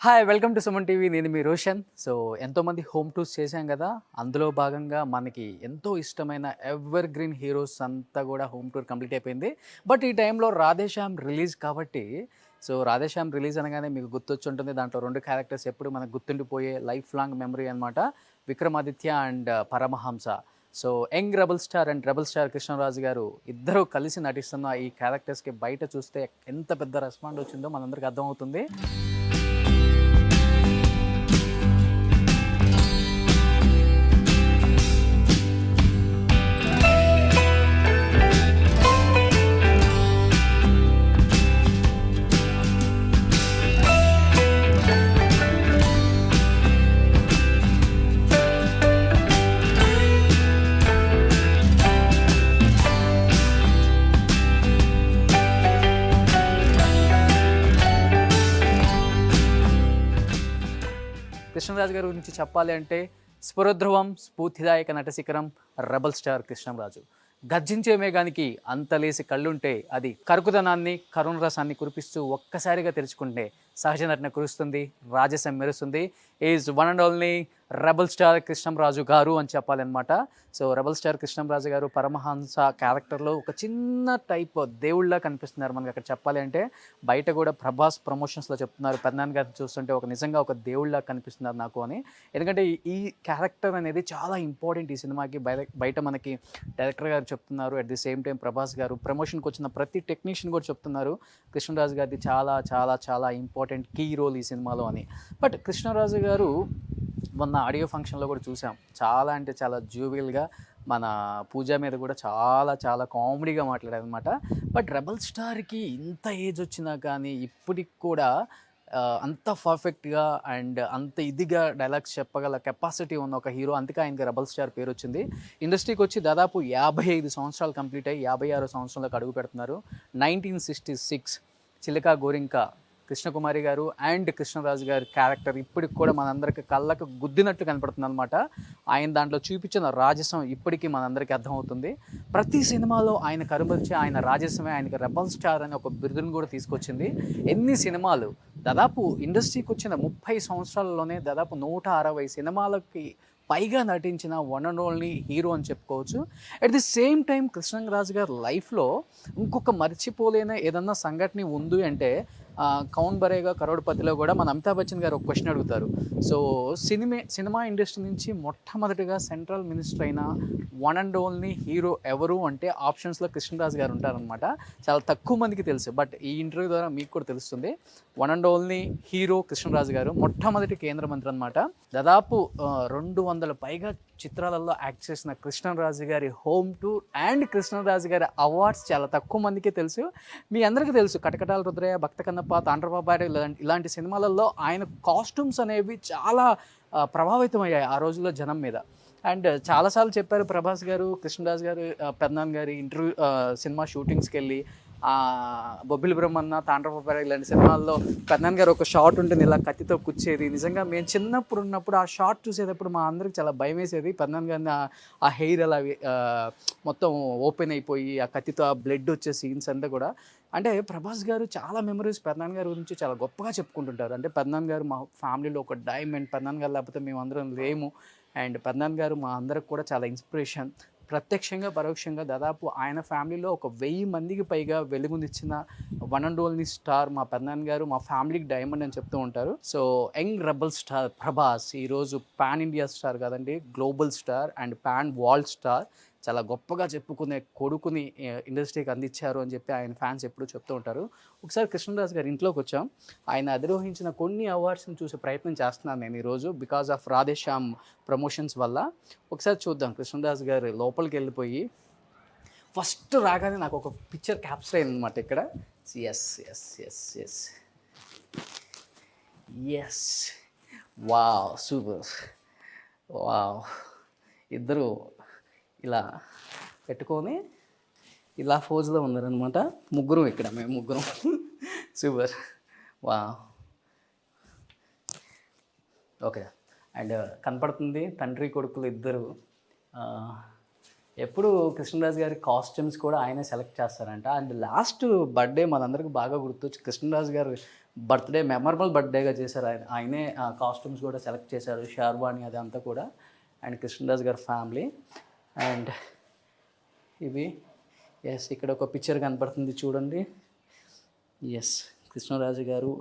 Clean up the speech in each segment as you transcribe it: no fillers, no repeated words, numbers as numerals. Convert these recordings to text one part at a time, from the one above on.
Hi welcome to Suman TV. నేను మీ Roshan. So ఎంతోమంది home tours చేశాం కదా, అందులో భాగంగా మనకి ఎంతో ఇష్టమైన ఎవర్ గ్రీన్ హీరోస్ అంతా కూడా హోమ్ టూర్ కంప్లీట్ అయిపోయింది. బట్ ఈ టైంలో రాధేశ్యామ్ రిలీజ్ కాబట్టి, సో రాధేశ్యామ్ రిలీజ్ అనగానే మీకు గుర్తొచ్చి ఉంటుంది. దాంట్లో రెండు క్యారెక్టర్స్ ఎప్పుడు మనకు గుర్తుండిపోయే లైఫ్ లాంగ్ మెమరీ అనమాట, Vikramaditya and Paramahamsa. So young rebel star and rebel star Krishnaraju గారు ఇద్దరు కలిసి నటిస్తున్న ఈ క్యారెక్టర్స్కి బయట చూస్తే ఎంత పెద్ద రెస్పాండ్ వచ్చిందో మనందరికీ అర్థమవుతుంది. కృష్ణరాజు గారి గురించి చెప్పాలి అంటే స్ఫురధ్రువం, స్ఫూర్తిదాయక నటశిఖరం, రెబల్ స్టార్ కృష్ణంరాజు. గర్జించే మేఘానికి అంతలేసి కళ్ళుంటే అది కరుకుదనాన్ని, కరుణరసాన్ని కురిపిస్తూ ఒక్కసారిగా తెరుచుకుంటే సహజ నటన కురుస్తుంది, రాజసం మెరుస్తుంది. Is one and only rebel star Krishnam Raju గారు అని చెప్పాలన్నమాట. సో రెబల్ స్టార్ కృష్ణంరాజు గారు పరమహంస క్యారెక్టర్లో ఒక చిన్న టైప్ దేవుళ్ళ కనిపిస్తున్నారు మనకి. అక్కడ చెప్పాలి అంటే బయట కూడా ప్రభాస్ ప్రమోషన్స్లో చెప్తున్నారు, పెద్దనాన్న గారిని చూస్తుంటే నిజంగా ఒక దేవుళ్ళ కనిపిస్తున్నారు నాకు అని. ఎందుకంటే ఈ క్యారెక్టర్ అనేది చాలా ఇంపార్టెంట్ ఈ సినిమాకి. బయట మనకి డైరెక్టర్ గారు చెప్తున్నారు, at the same time Prabhas గారు ప్రమోషన్కి వచ్చిన ప్రతి టెక్నీషియన్ కూడా చెప్తున్నారు కృష్ణరాజు గారిది చాలా చాలా చాలా ఇంపార్టెంట్ కీ రోల్ ఈ సినిమాలో అని. బట్ కృష్ణరాజు గారు మొన్న ఆడియో ఫంక్షన్లో కూడా చూసాం, చాలా అంటే చాలా జూవియల్గా మన పూజ మీద కూడా చాలా చాలా కామెడీగా మాట్లాడారు అనమాట. బట్ రెబల్ స్టార్కి ఇంత ఏజ్ వచ్చినా కానీ ఇప్పటికి కూడా అంత పర్ఫెక్ట్గా అండ్ అంత ఇదిగా డైలాగ్స్ చెప్పగల కెపాసిటీ ఉన్న ఒక హీరో. అందుకే ఆయనకి రెబల్ స్టార్ పేరు వచ్చింది. ఇండస్ట్రీకి వచ్చి దాదాపు 55 సంవత్సరాలు కంప్లీట్ అయ్యి 56 సంవత్సరాలకు అడుగు పెడుతున్నారు. 1966 చిలకా గోరింక కృష్ణకుమారి గారు అండ్ కృష్ణరాజు గారి క్యారెక్టర్ ఇప్పటికి కూడా మనందరికి కళ్ళకు గుద్దినట్టు కనపడుతుంది అనమాట. ఆయన దాంట్లో చూపించిన రాజసం ఇప్పటికీ మనందరికీ అర్థమవుతుంది. ప్రతి సినిమాలో ఆయన కరుమర్చి ఆయన రాజసమే ఆయనకి రెబల్ స్టార్ అని ఒక బిరుదును కూడా తీసుకొచ్చింది. ఎన్ని సినిమాలు, దాదాపు ఇండస్ట్రీకి వచ్చిన 30 సంవత్సరాలలోనే దాదాపు 160 సినిమాలకి పైగా నటించిన వన్ అండ్ ఓన్లీ హీరో అని చెప్పుకోవచ్చు. At the same time Krishnaraju గారి లైఫ్లో ఇంకొక మర్చిపోలేని ఏదన్నా సంఘటన ఉంది అంటే కౌన్ బరేగా కరోడ్పతిలో కూడా మన అమితాబ్ బచ్చన్ గారు ఒక క్వశ్చన్ అడుగుతారు. సో సినిమా ఇండస్ట్రీ నుంచి మొట్టమొదటిగా సెంట్రల్ మినిస్టర్ అయిన వన్ అండ్ ఓన్లీ హీరో ఎవరు అంటే ఆప్షన్స్లో కృష్ణరాజు గారు ఉంటారనమాట. చాలా తక్కువ మందికి తెలుసు, బట్ ఈ ఇంటర్వ్యూ ద్వారా మీకు కూడా తెలుస్తుంది. One and only hero Krishnaraju గారు మొట్టమొదటి కేంద్ర మంత్రి అనమాట. దాదాపు 200 పైగా చిత్రాలలో యాక్ట్ చేసిన కృష్ణరాజు గారి హోమ్ టూర్ అండ్ కృష్ణరాజు గారి అవార్డ్స్ చాలా తక్కువ మందికి తెలుసు. మీ అందరికీ తెలుసు కటకటాల రుద్రయ్య, భక్త కన్నప్ప, తాండ్రబాబారి ఇలాంటి సినిమాలలో ఆయన కాస్ట్యూమ్స్ అనేవి చాలా ప్రభావితం అయ్యాయి ఆ రోజుల్లో జనం మీద. అండ్ చాలాసార్లు చెప్పారు ప్రభాస్ గారు, కృష్ణరాజు గారు, పెద్దనాన్న గారి ఇంటర్వ్యూ సినిమా షూటింగ్స్కి వెళ్ళి బొబ్బిలి బ్రహ్మన్న, తాండ్రబాబారి ఇలాంటి సినిమాల్లో పెద్దనాన్న గారు ఒక షాట్ ఉంటుంది ఇలా కత్తితో కుచ్చేది. నిజంగా మేము చిన్నప్పుడు ఉన్నప్పుడు ఆ షాట్ చూసేటప్పుడు మా అందరికి చాలా భయం వేసేది. పెద్దనాన్న గారిని ఆ హెయిర్ అలా మొత్తం ఓపెన్ అయిపోయి ఆ కత్తితో ఆ బ్లడ్ వచ్చే సీన్స్ అంతా కూడా. అంటే ప్రభాస్ గారు చాలా మెమరీస్ పెద్దనాన్న గారి గురించి చాలా గొప్పగా చెప్పుకుంటుంటారు. అంటే పెద్దనాన్న గారు మా ఫ్యామిలీలో ఒక డైమండ్, పెద్దనాన్న గారు లేకపోతే మేము అందరం లేము. అండ్ పెద్దనాన్న గారు మా అందరికి కూడా చాలా ఇన్స్పిరేషన్. ప్రత్యక్షంగా పరోక్షంగా దాదాపు ఆయన ఫ్యామిలీలో ఒక 1000 మందికి పైగా వెలుగునిచ్చిన వన్ అండ్ ఓన్లీ స్టార్ మా పెద్దనాన్న గారు, మా ఫ్యామిలీకి డైమండ్ అని చెప్తూ ఉంటారు. So young rebel star Prabhas ఈరోజు పాన్ ఇండియా స్టార్ కాదండి, global star and pan world star. చాలా గొప్పగా చెప్పుకునే కొడుకుని ఇండస్ట్రీకి అందించారు అని చెప్పి ఆయన ఫ్యాన్స్ ఎప్పుడూ చెప్తూ ఉంటారు. ఒకసారి కృష్ణరాజు గారి ఇంట్లోకి వచ్చాం. ఆయన అధిరోహించిన కొన్ని అవార్డ్స్ని చూసే ప్రయత్నం చేస్తున్నాను నేను ఈరోజు, బికాజ్ ఆఫ్ రాధేశ్యామ్ ప్రమోషన్స్ వల్ల. ఒకసారి చూద్దాం. కృష్ణరాజు గారు లోపలికి వెళ్ళిపోయి ఫస్ట్ రాగానే నాకు ఒక పిక్చర్ క్యాప్చర్ అయింది అనమాట ఇక్కడ. Yes yes yes yes yes wow, super, wow. ఇద్దరు ఇలా పెట్టుకొని ఇలా ఫోజ్లో ఉన్నారనమాట. ముగ్గురం ఇక్కడ, మేము ముగ్గురం. సూపర్, వా. ఓకే. అండ్ కనపడుతుంది తండ్రి కొడుకులు ఇద్దరు ఎప్పుడు కృష్ణరాజు గారి కాస్ట్యూమ్స్ కూడా ఆయనే సెలెక్ట్ చేస్తారంట. అండ్ లాస్ట్ బర్త్డే మనందరికి బాగా గుర్తొచ్చి కృష్ణరాజు గారు బర్త్డే మెమరబుల్ బర్త్డేగా చేశారు. ఆయనే కాస్ట్యూమ్స్ కూడా సెలెక్ట్ చేశారు, షార్వాణి అదంతా కూడా. అండ్ కృష్ణరాజు గారి ఫ్యామిలీ. అండ్ ఇవి ఇక్కడ ఒక పిక్చర్ కనపడుతుంది చూడండి. కృష్ణరాజు గారు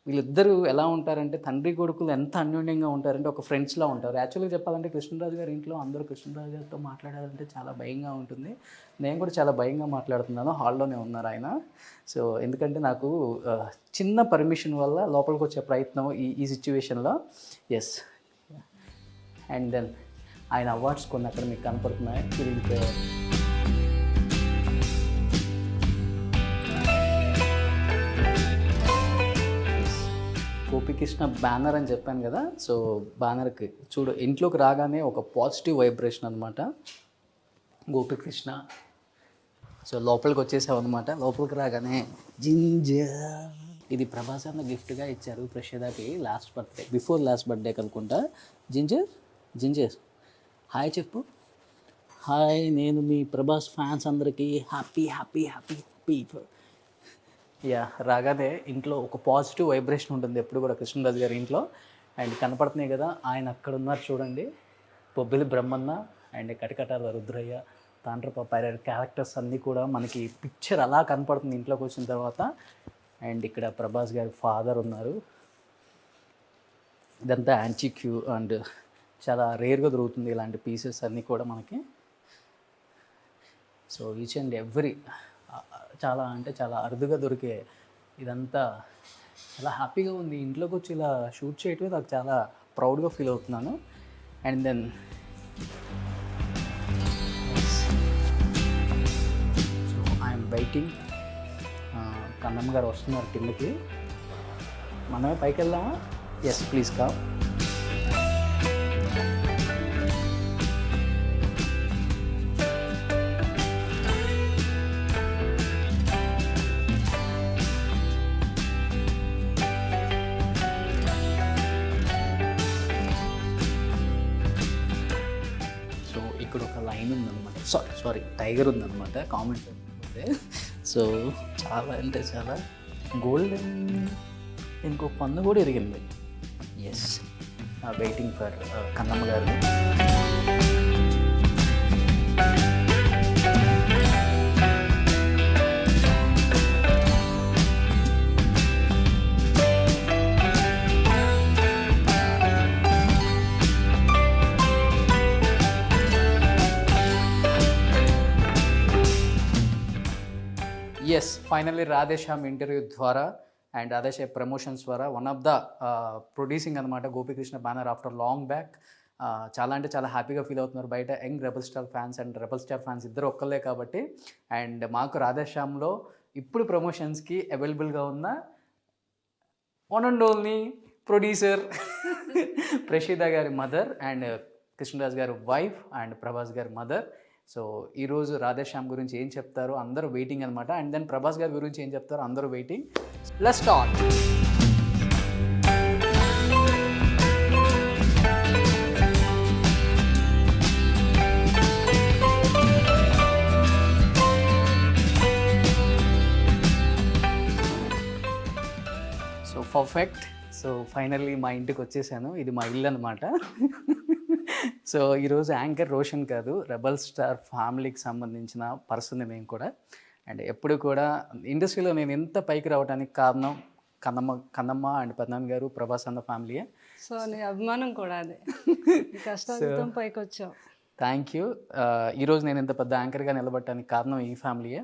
వీళ్ళిద్దరూ ఎలా ఉంటారంటే తండ్రి కొడుకులు ఎంత అన్యోన్యంగా ఉంటారంటే ఒక ఫ్రెండ్స్లా ఉంటారు. యాక్చువల్గా చెప్పాలంటే కృష్ణరాజు గారి ఇంట్లో అందరూ కృష్ణరాజు గారితో మాట్లాడాలంటే చాలా భయంగా ఉంటుంది. నేను కూడా చాలా భయంగా మాట్లాడుతున్నాను. హాల్లోనే ఉన్నారు ఆయన. సో ఎందుకంటే నాకు చిన్న పర్మిషన్ వల్ల లోపలికి వచ్చే ప్రయత్నం ఈ సిచ్యువేషన్లో. అండ్ దెన్ ఆయన అవార్డ్స్ కొన్ని అక్కడ మీకు కనపడుతున్నాయి. గోపికృష్ణ బ్యానర్ అని చెప్పాను కదా. సో బ్యానర్కి ఇంట్లోకి రాగానే ఒక పాజిటివ్ వైబ్రేషన్ అనమాట. గోపికృష్ణ. సో లోపలికి వచ్చేసాం అనమాట. లోపలికి రాగానే జింజర్, ఇది ప్రభాస్ అన్న గిఫ్ట్గా ఇచ్చారు ప్రషేదాకి బిఫోర్ లాస్ట్ బర్త్డే కనుకుంటా. జింజర్ హాయ్ చెప్పు. హాయ్, నేను మీ ప్రభాస్ ఫ్యాన్స్ అందరికీ హ్యాపీ హ్యాపీ హ్యాపీ హ్యాపీ. రాగానే ఇంట్లో ఒక పాజిటివ్ వైబ్రేషన్ ఉంటుంది ఎప్పుడు కూడా కృష్ణరాజు గారి ఇంట్లో. అండ్ కనపడుతున్నాయి కదా ఆయన అక్కడ ఉన్నారు చూడండి. పొబ్బిలి బ్రహ్మన్న అండ్ కటకటాల రుద్రయ్య, తాండ్రప పైరర్ క్యారెక్టర్స్ అన్నీ కూడా మనకి పిక్చర్ అలా కనపడుతుంది ఇంట్లోకి వచ్చిన తర్వాత. అండ్ ఇక్కడ ప్రభాస్ గారి ఫాదర్ ఉన్నారు. ఇదంతా యాంటిక్యూ అండ్ చాలా రేర్గా దొరుకుతుంది ఇలాంటి పీసెస్ అన్నీ కూడా మనకి. సో ఈచ్ అండ్ ఎవ్రీ చాలా అంటే చాలా అరుదుగా దొరికే ఇదంతా చాలా హ్యాపీగా ఉంది. ఇంట్లోకి వచ్చి ఇలా షూట్ చేయటమే నాకు చాలా ప్రౌడ్గా ఫీల్ అవుతున్నాను. And then so I'm waiting. Kannamma గారు వస్తున్నారు కిందకి. మనమే పైకి వెళ్దామా? Please come. ఇక్కడ ఒక లైన్ ఉందన్నమాట, సారీ టైగర్ ఉందన్నమాట కామెంట్. సో చాలా అంటే చాలా గోల్డెన్. ఇంకో పన్ను కూడా ఎరిగింది. వెయిటింగ్ ఫర్ కన్నమ్మ గారు. ఫైనల్లీ రాధేశ్యామ్ ఇంటర్వ్యూ ద్వారా అండ్ రాధేశ్య ప్రమోషన్స్ ద్వారా వన్ ఆఫ్ ద ప్రొడ్యూసింగ్ అనమాట Gopikrishna banner after long back. చాలా అంటే చాలా హ్యాపీగా ఫీల్ అవుతున్నారు బయట young rebel star fans and rebel star fans ఇద్దరు ఒక్కలే కాబట్టి. అండ్ మాకు రాధేశ్యామ్లో ఇప్పుడు ప్రమోషన్స్కి అవైలబుల్గా ఉన్న వన్ అండ్ ఓన్లీ ప్రొడ్యూసర్ ప్రషీద గారి మదర్ అండ్ కృష్ణరాజు గారి వైఫ్ అండ్ ప్రభాస్ గారి మదర్. సో ఈరోజు రాధేశ్యామ్ గురించి ఏం చెప్తారో అందరూ వెయిటింగ్ అనమాట. అండ్ దెన్ ప్రభాస్ గారి గురించి ఏం చెప్తారో అందరూ waiting. Let's start. So perfect. So finally మా ఇంటికి వచ్చేసాను. ఇది మా ఇల్లు అనమాట. సో ఈరోజు యాంకర్ రోషన్ కాదు, రెబల్ స్టార్ ఫ్యామిలీకి సంబంధించిన పర్సన్ మేము కూడా. అండ్ ఎప్పుడు కూడా ఇండస్ట్రీలో నేను ఎంత పైకి రావడానికి కారణం కన్నమ్మ అండ్ పద్నాన్ గారు, ప్రభాస్ అన్న ఫ్యామిలీయే. సో నీ అభిమానం కూడా అదే. కష్టం పైకి వచ్చావు. Thank you. ఈరోజు నేను ఇంత పెద్ద యాంకర్గా నిలబడటానికి కారణం ఈ ఫ్యామిలీయే.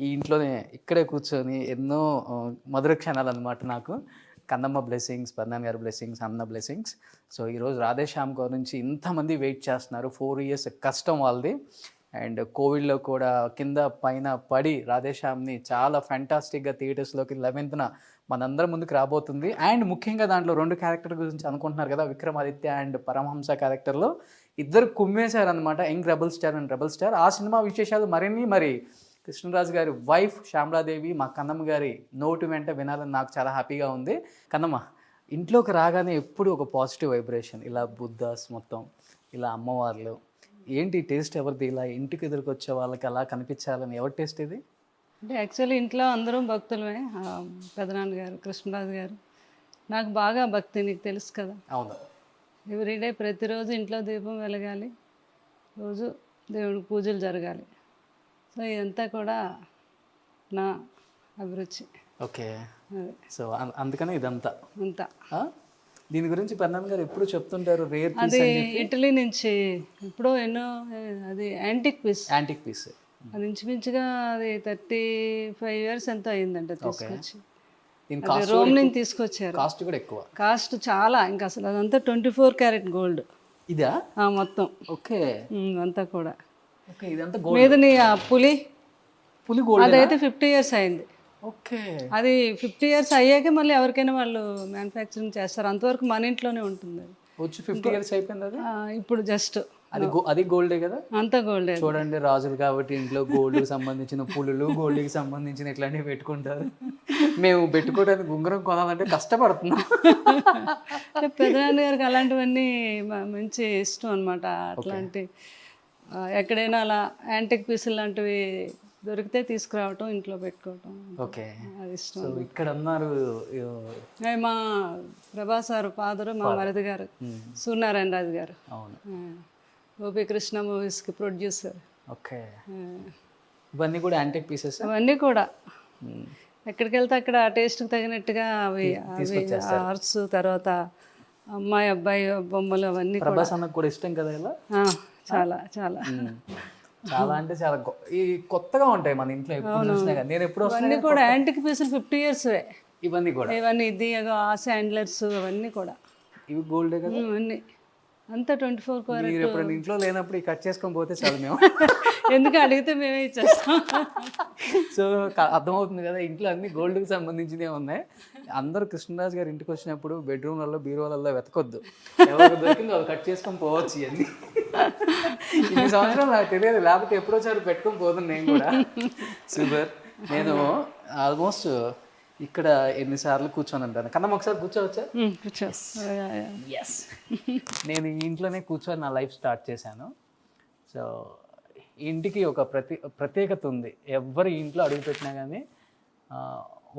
ఈ ఇంట్లోనే ఇక్కడే కూర్చొని ఎన్నో మధుర క్షణాలు అనమాట నాకు. కన్నమ్మ బ్లెస్సింగ్స్, పద్నాన్ గారి బ్లెస్సింగ్స్, అన్న బ్లెస్సింగ్స్. సో ఈరోజు రాధేశ్యామ్ గురించి ఇంతమంది వెయిట్ చేస్తున్నారు. 4 years కష్టం వాళ్ళది. అండ్ కోవిడ్లో కూడా కింద పైన పడి రాధేశ్యామ్ని చాలా ఫ్యాంటాస్టిక్గా థియేటర్స్లోకి 11th మనందరం ముందుకు రాబోతుంది. అండ్ ముఖ్యంగా దాంట్లో 2 క్యారెక్టర్ గురించి అనుకుంటున్నారు కదా, విక్రమాదిత్య అండ్ పరమహంస క్యారెక్టర్లో ఇద్దరు కుమ్మేశారనమాట, young rebel star and rebel star. ఆ సినిమా విశేషాలు మరి కృష్ణరాజు గారి వైఫ్ శ్యామలాదేవి మా కన్నమ్మ గారి నోటు వెంట వినాలని నాకు చాలా హ్యాపీగా ఉంది. కన్నమ్మ, ఇంట్లోకి రాగానే ఎప్పుడు ఒక పాజిటివ్ వైబ్రేషన్, ఇలా బుద్ధాస్ మొత్తం, ఇలా అమ్మవార్లు, ఏంటి టేస్ట్ ఎవరిది? ఇలా ఇంటికి ఎదురుకొచ్చే వాళ్ళకి అలా కనిపించాలని ఎవరి టేస్ట్ ఇది? అంటే యాక్చువల్లీ ఇంట్లో అందరం భక్తులమే. పెదనాన్నగారు కృష్ణరాజు గారు, నాకు బాగా భక్తి, నీకు తెలుసు కదా. అవును. ఎవ్రీడే ప్రతిరోజు ఇంట్లో దీపం వెలగాలి, రోజు దేవుడికి పూజలు జరగాలి. సో ఇదంతా కూడా నా అభిరుచి. ఓకే. అదే సో అందుకనే ఇదంతా అంతా. దీని గురించి పెద్దనాన్న గారు ఎప్పుడు చెప్తుంటారు, రేర్ పీస్ అది అని చెప్పి. ఇటలీ నుంచి ఎప్పుడో ఎన్నో, అది యాంటిక్ పీస్. Antique piece. అది ఇంచుమించుగా అది 35 years ఎంతో అయిందంట తీసుకొచ్చి. దీని అది కాస్ట్ రోమ్ నుంచి తీసుకొచ్చారు. కాస్ట్ కూడా ఎక్కువ. కాస్ట్ చాలా, ఇంకా అసలు అదంతా 24 karat గోల్డ్ ఇదా? మొత్తం. ఓకే. అంతా కూడా. ఓకే, ఇదంతా గోల్డ్. మీదని ఆ పులి గోల్డ్. అదైతే 50 years అయింది. ఓకే. అది 50 years అయ్యాకే మళ్ళీ ఎవరికైనా వాళ్ళు మ్యానుఫ్యాక్చరింగ్ చేస్తారు. అంతవరకు మన ఇంట్లోనే ఉంటుంది అది. వచ్చి 50 years అయిపోయింది అది. ఇప్పుడు జస్ట్ అది గోల్డే కదా. అంతా గోల్డ్. చూడండి, రాజులు కాబట్టి ఇంట్లో గోల్డ్కి సంబంధించిన పులులు, గోల్డ్కి సంబంధించిన ఇట్లాంటివి పెట్టుకుంటారు. మేము పెట్టుకోవడానికి ఉంగరం కొనాలంటే కష్టపడుతున్నాం. పెదనాన్న గారికి అలాంటివన్నీ మంచి ఇష్టం అనమాట. అట్లాంటి ఎక్కడైనా అలా యాంటిక్ పీసులు లాంటివి దొరికితే తీసుకురావటం, ఇంట్లో పెట్టుకోవటం. ఓకే, అది ఇష్టం. సో ఇక్కడ ఉన్నారు మా ప్రభాస్ గారు ఫాదరు, మా మరిది గారు సూర్యనారాయణ రాజు గారు. అవును. గోపి కృష్ణ మూవీస్కి ప్రొడ్యూసర్. ఓకే. ఇవన్నీ కూడా యాంటిక్ పీసెస్. అవన్నీ కూడా ఎక్కడికి వెళ్తే అక్కడ టేస్ట్కి తగినట్టుగా అవి ఆర్ట్స్, తర్వాత అమ్మాయి అబ్బాయి బొమ్మలు అవన్నీ కూడా. ప్రభాస్ అన్నకు కూడా ఇష్టం కదా ఇలా. చాలా చాలా చాలా అంటే చాలా ఈ కొత్తగా ఉంటాయి మన ఇంట్లో. ఎప్పుడు చూసినా కానీ నేను ఎప్పుడు అవన్నీ కూడా యాంటిక్ పీసులు 50 years. ఇవన్నీ కూడా ఇవన్నీ ఇది ఆ శాండ్లర్స్ అవన్నీ కూడా ఇవి గోల్డే కదా. ఇవన్నీ అంతా 24 karat. మీరు ఎప్పుడు ఇంట్లో లేనప్పుడు కట్ చేసుకొని పోతే చాలు మేము. ఎందుకు అడిగితే మేమే ఇచ్చేస్తాం. సో అర్థమవుతుంది కదా, ఇంట్లో అన్ని గోల్డ్కి సంబంధించినవి ఉన్నాయి. అందరూ కృష్ణరాజు గారు ఇంటికి వచ్చినప్పుడు బెడ్రూమ్లలో బీరువాలలో వెతకొద్దు, ఎవరికి దొరికిందో అది కట్ చేసుకొని పోవచ్చు. ఇవన్నీ ఇన్ని సంవత్సరాలు నాకు తెలియదు, లేకపోతే ఎప్పుడోసారి పెట్టుకొని పోతుంది నేను కూడా. సూపర్. నేను ఆల్మోస్ట్ ఇక్కడ ఎన్నిసార్లు కూర్చొని ఉంటాను. కన్నా ఒకసారి కూర్చోవచ్చా? ఎస్. నేను ఈ ఇంట్లోనే కూర్చొని నా లైఫ్ స్టార్ట్ చేశాను. సో ఇంటికి ఒక ప్రత్యేకత ఉంది. ఎవరి ఇంట్లో అడుగుపెట్టినా కానీ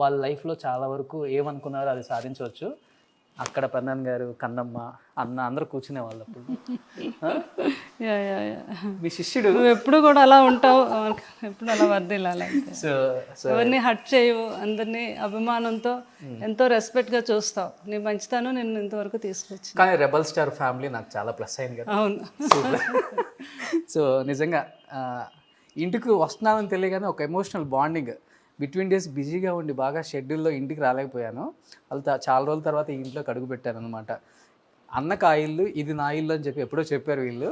వాళ్ళ లైఫ్లో చాలా వరకు ఏమనుకున్నారో అది సాధించవచ్చు. అక్కడ పెద్దనాన్న గారు, కన్నమ్మ, అన్న అందరూ కూర్చునే వాళ్ళు. అప్పుడు మీ శిష్యుడు నువ్వు ఎప్పుడు కూడా అలా ఉంటావు, ఎప్పుడు అలా వర్దిల్లాలి. సో ఎవరిని హర్ట్ చేయవు, అందరినీ అభిమానంతో ఎంతో రెస్పెక్ట్గా చూస్తావు. నీ మంచితనం నేను ఇంతవరకు తీసుకొచ్చి. కానీ రెబల్ స్టార్ ఫ్యామిలీ నాకు చాలా ప్లస్ అయింది కదా. అవును. సో నిజంగా ఇంటికి వస్తున్నానని తెలియగానే ఒక ఎమోషనల్ బాండింగ్. బిట్వీన్ డేస్ బిజీగా ఉండి బాగా షెడ్యూల్లో ఇంటికి రాలేకపోయాను. వాళ్ళతో చాలా రోజుల తర్వాత ఈ ఇంట్లోకి అడుగు పెట్టాను అనమాట. అన్నకు ఆ ఇల్లు, ఇది నా ఇల్లు అని చెప్పి ఎప్పుడో చెప్పారు వీళ్ళు.